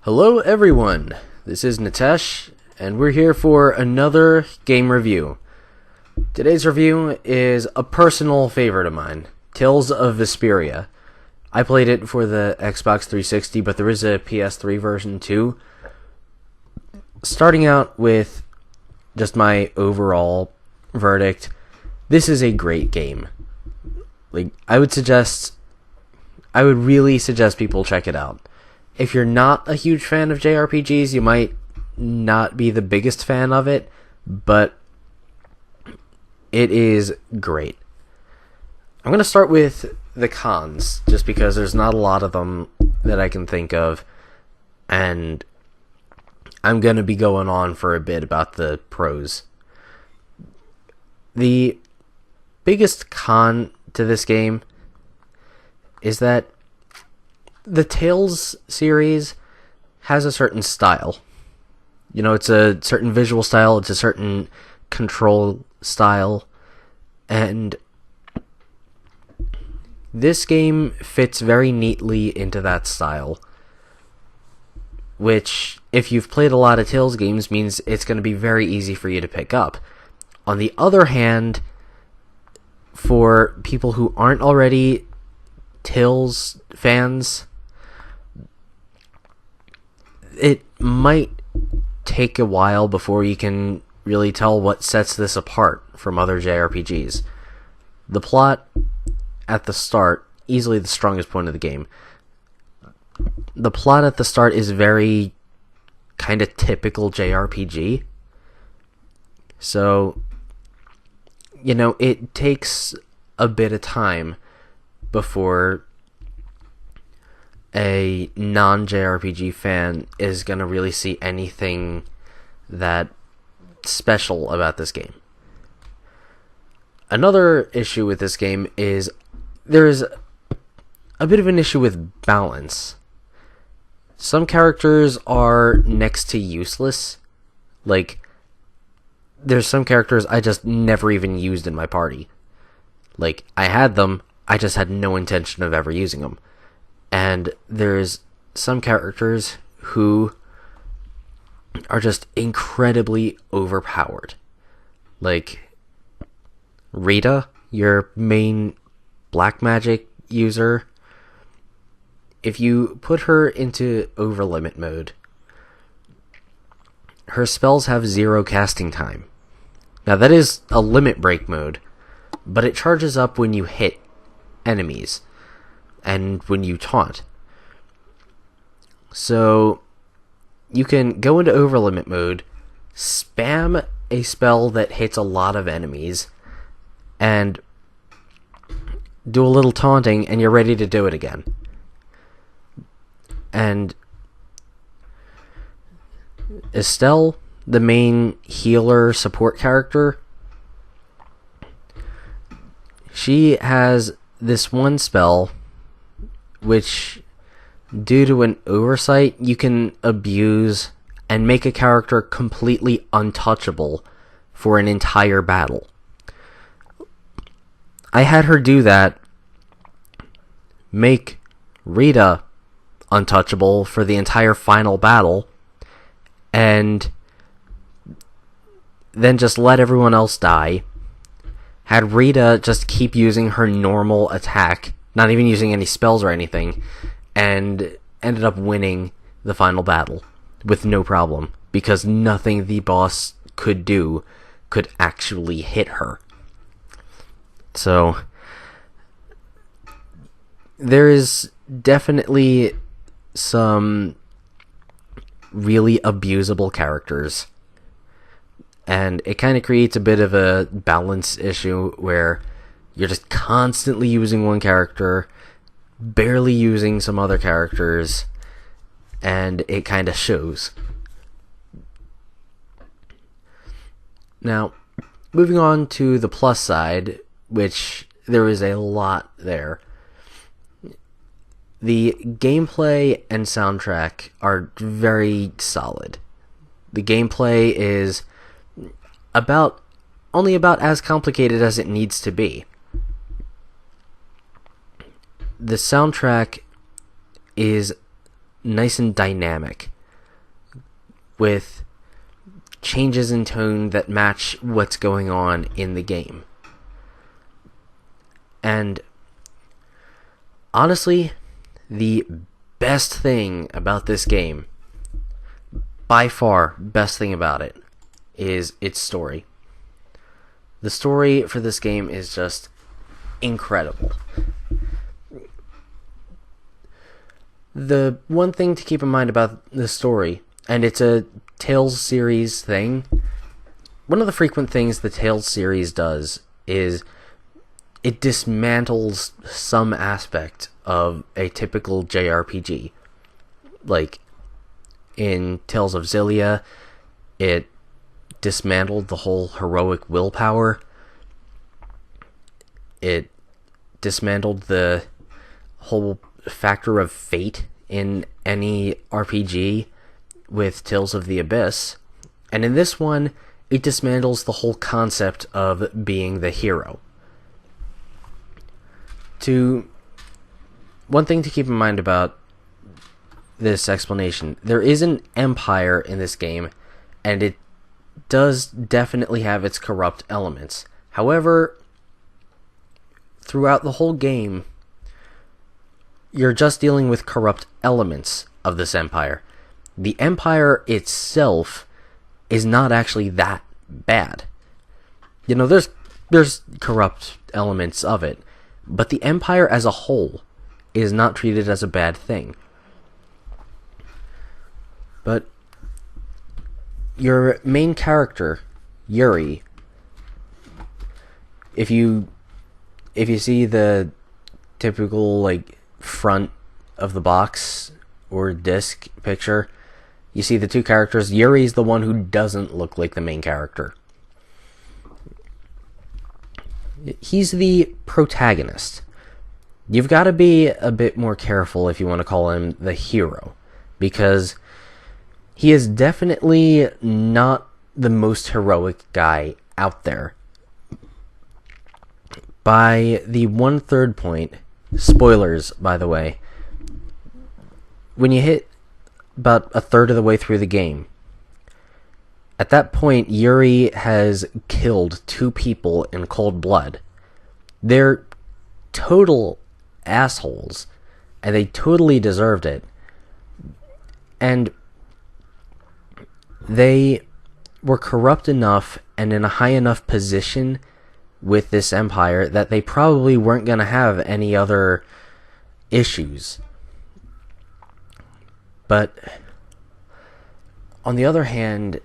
Hello everyone, this is Nitesh, and we're here for another game review. Today's review is a personal favorite of mine, Tales of Vesperia. I played it for the Xbox 360, but there is a PS3 version too. Starting out with just my overall verdict, this is a great game. I would really suggest people check it out. If you're not a huge fan of JRPGs, you might not be the biggest fan of it, but it is great. I'm going to start with the cons, just because there's not a lot of them that I can think of, and I'm going to be going on for a bit about the pros. The biggest con to this game is that the Tales series has a certain style. You know, it's a certain visual style, it's a certain control style, and this game fits very neatly into that style, which, if you've played a lot of Tales games, means it's going to be very easy for you to pick up. On the other hand, for people who aren't already Tales fans, it might take a while before you can really tell what sets this apart from other JRPGs. The plot at the start, easily the strongest point of the game. The plot at the start is very kind of typical JRPG. So, it takes a bit of time before a non-JRPG fan is going to really see anything that special about this game. Another issue with this game is there's a bit of an issue with balance. Some characters are next to useless. There's some characters I just never even used in my party. I had them, I just had no intention of ever using them. And there's some characters who are just incredibly overpowered. Rita, your main black magic user. If you put her into overlimit mode, her spells have 0 casting time. Now that is a limit break mode, but it charges up when you hit enemies and when you taunt. So you can go into overlimit mode, spam a spell that hits a lot of enemies, and do a little taunting, and you're ready to do it again. And Estelle, the main healer support character, she has this one spell which, due to an oversight, you can abuse and make a character completely untouchable for an entire battle. I had her do that, make Rita untouchable for the entire final battle, and then just let everyone else die. Had Rita just keep using her normal attack, not even using any spells or anything, and ended up winning the final battle with no problem, because nothing the boss could do could actually hit her. So there is definitely some really abusable characters, and it kind of creates a bit of a balance issue where you're just constantly using one character, barely using some other characters, and it kind of shows. Now, moving on to the plus side, which there is a lot there. The gameplay and soundtrack are very solid. The gameplay is only about as complicated as it needs to be. The soundtrack is nice and dynamic. with changes in tone that match what's going on in the game. And honestly, the best thing about this game, by far best thing about it, is its story. The story for this game is just incredible. The one thing to keep in mind about the story, and it's a Tales series thing, one of the frequent things the Tales series does is it dismantles some aspect of a typical JRPG. Like, in Tales of Xillia, it dismantled the whole heroic willpower. It dismantled the whole factor of fate in any RPG with Tales of the Abyss. And in this one, it dismantles the whole concept of being the hero. One thing to keep in mind about this explanation, there is an empire in this game, and it does definitely have its corrupt elements. However, throughout the whole game, you're just dealing with corrupt elements of this empire. The empire itself is not actually that bad. You know, there's corrupt elements of it, but the empire as a whole is not treated as a bad thing. But your main character, Yuri, if you see the typical like front of the box or disc picture, you see the two characters. Yuri's the one who doesn't look like the main character. He's the protagonist. You've got to be a bit more careful if you want to call him the hero, because he is definitely not the most heroic guy out there. By the 1/3 point, spoilers by the way, when you hit about a third of the way through the game, at that point Yuri has killed 2 people in cold blood. They're total assholes, and they totally deserved it. And they were corrupt enough and in a high enough position with this empire that they probably weren't going to have any other issues. But on the other hand,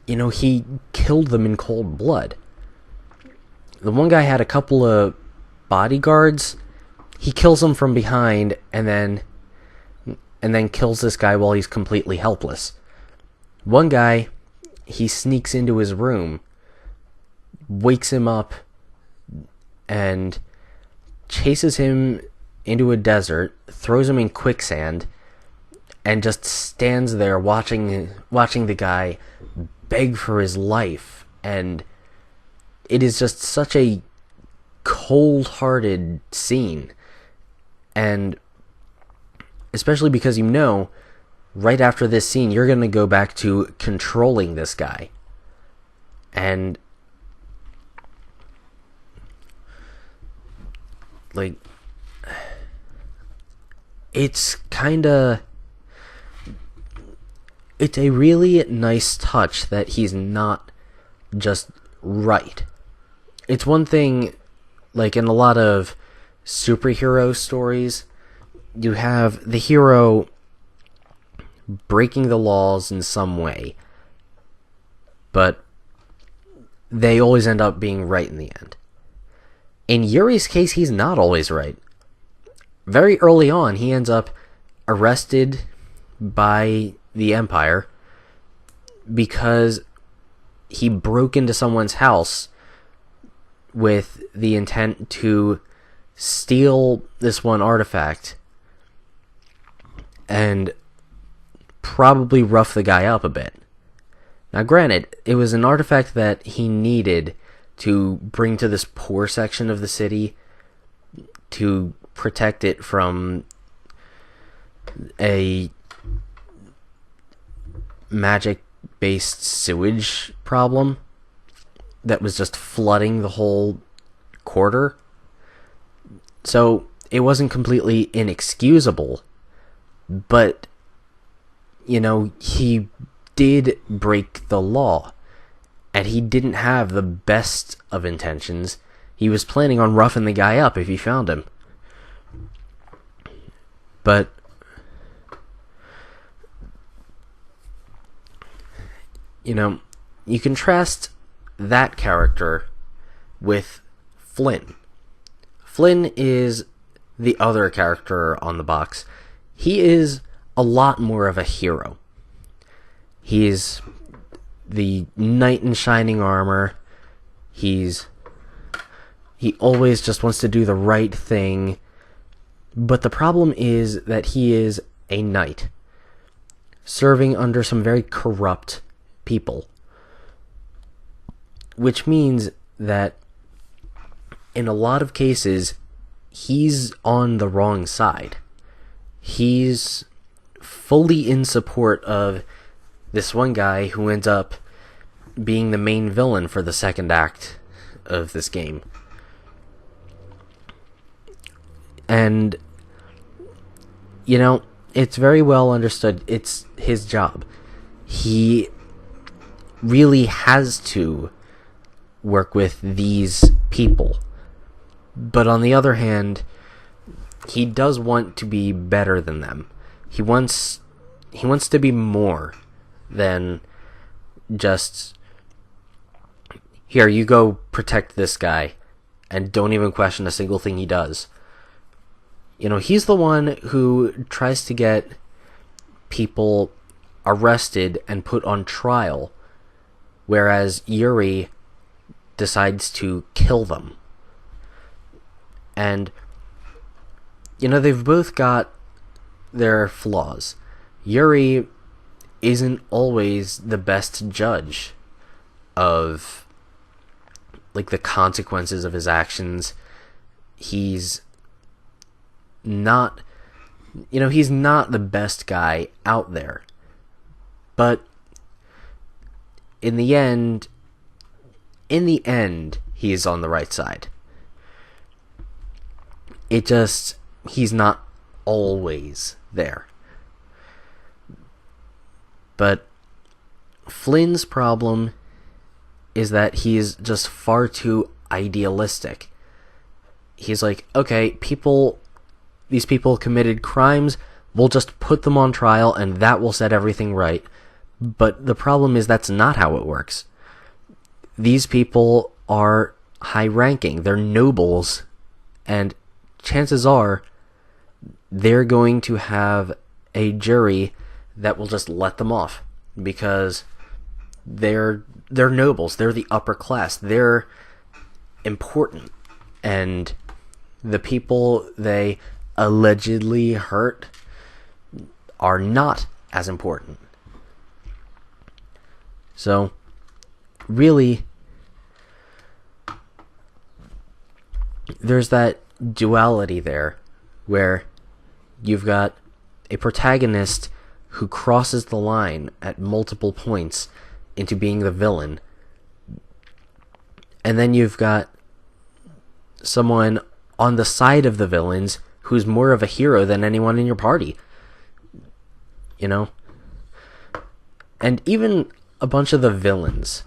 you know, he killed them in cold blood. The one guy had a couple of bodyguards. He kills them from behind and then kills this guy while he's completely helpless. One guy, he sneaks into his room, wakes him up, and chases him into a desert, throws him in quicksand, and just stands there watching the guy beg for his life. And it is just such a cold-hearted scene. And especially because, you know, right after this scene, you're going to go back to controlling this guy. And like, it's a really nice touch that he's not just right. It's one thing, like in a lot of superhero stories, you have the hero breaking the laws in some way, but they always end up being right in the end. In Yuri's case, he's not always right. Very early on, he ends up arrested by the Empire because he broke into someone's house with the intent to steal this one artifact and probably rough the guy up a bit. Now granted, it was an artifact that he needed to bring to this poor section of the city to protect it from a magic-based sewage problem that was just flooding the whole quarter. So it wasn't completely inexcusable, but, he did break the law, and he didn't have the best of intentions. He was planning on roughing the guy up if he found him. But you contrast that character with Flynn. Flynn is the other character on the box. He is a lot more of a hero. He's the knight in shining armor. He always just wants to do the right thing. But the problem is that he is a knight, serving under some very corrupt people. Which means that in a lot of cases, he's on the wrong side. He's fully in support of this one guy who ends up being the main villain for the second act of this game. And, it's very well understood. It's his job. He really has to work with these people. But on the other hand, he does want to be better than them. He wants to be more than just, here, you go protect this guy, and don't even question a single thing he does. He's the one who tries to get people arrested and put on trial, whereas Yuri decides to kill them. And, they've both got their flaws. Yuri isn't always the best judge of, the consequences of his actions. He's not, he's not the best guy out there. But in the end, he's on the right side. He's not always there. But Flynn's problem is that he's just far too idealistic. He's like, okay, these people committed crimes, we'll just put them on trial and that will set everything right. But the problem is that's not how it works. These people are high-ranking, they're nobles, and chances are they're going to have a jury that will just let them off because they're nobles, they're the upper class, they're important, and the people they allegedly hurt are not as important. So, really, there's that duality there where you've got a protagonist who crosses the line at multiple points into being the villain, and then you've got someone on the side of the villains who's more of a hero than anyone in your party. And even a bunch of the villains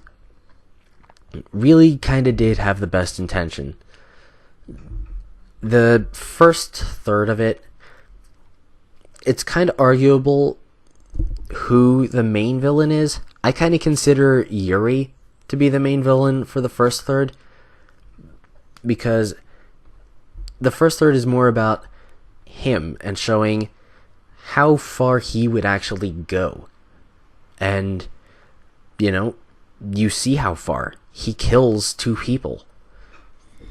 really kind of did have the best intention. The first third of it, it's kind of arguable who the main villain is. I kind of consider Yuri to be the main villain for the first third, because the first third is more about him and showing how far he would actually go. And, you see how far. He kills 2 people.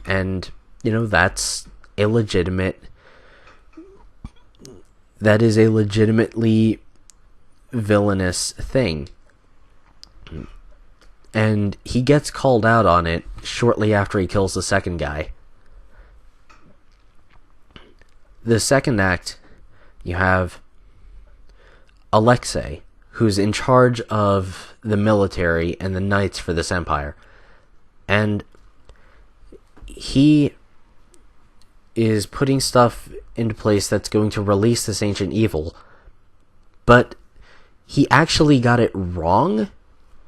And, that's illegitimate. That is a legitimately villainous thing. And he gets called out on it shortly after he kills the second guy. The second act, you have Alexei, who's in charge of the military and the knights for this empire. And he is putting stuff into place that's going to release this ancient evil, but he actually got it wrong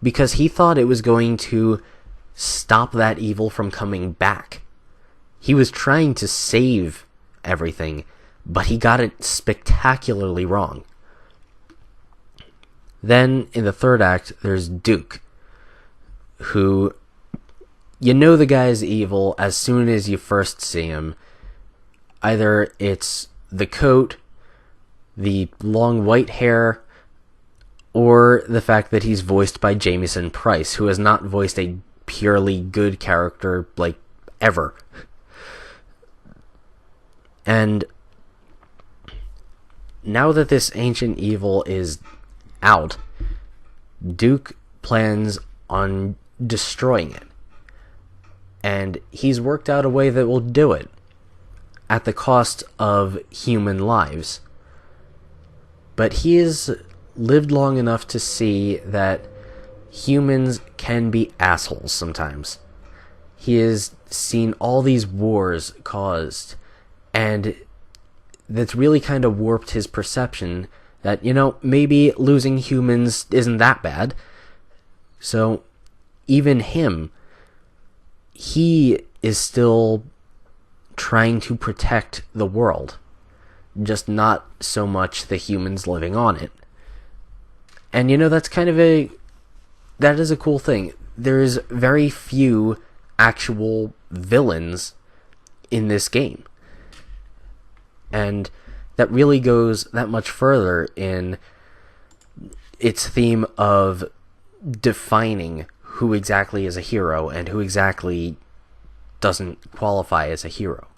because he thought it was going to stop that evil from coming back. He was trying to save everything, but he got it spectacularly wrong. Then, in the third act, there's Duke, who, you know the guy's evil as soon as you first see him. Either it's the coat, the long white hair, or the fact that he's voiced by Jamieson Price, who has not voiced a purely good character, like, ever. And now that this ancient evil is out, Duke plans on destroying it. And he's worked out a way that will do it, at the cost of human lives. But he has lived long enough to see that humans can be assholes sometimes. He has seen all these wars caused, and that's really kind of warped his perception that, you know, maybe losing humans isn't that bad. So, even him, he is still trying to protect the world, just not so much the humans living on it. And, you know, that is a cool thing. There's very few actual villains in this game. And that really goes that much further in its theme of defining who exactly is a hero and who exactly doesn't qualify as a hero.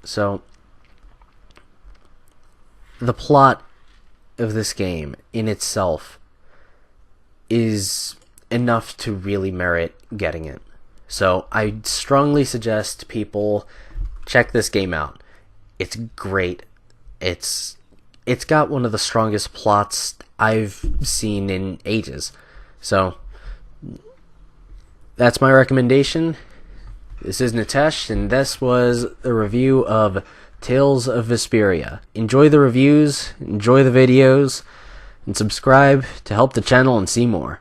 So, the plot of this game in itself is enough to really merit getting it. So, I strongly suggest people check this game out. It's great. It's got one of the strongest plots I've seen in ages. So, that's my recommendation. This is Nitesh, and this was a review of Tales of Vesperia. Enjoy the reviews, enjoy the videos, and subscribe to help the channel and see more.